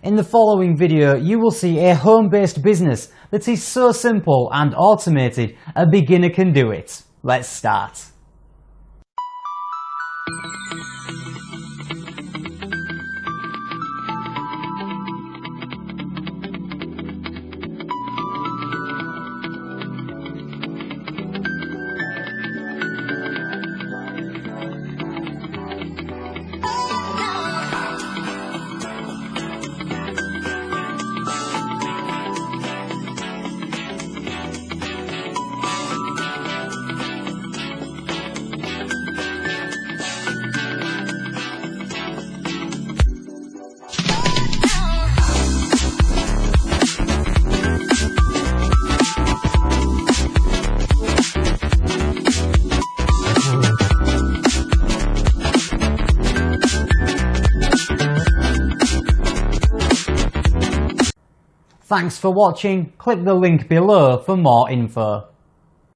In the following video, you will see a home-based business that is so simple and automated, a beginner can do it. Let's start. Thanks for watching. Click the link below for more info.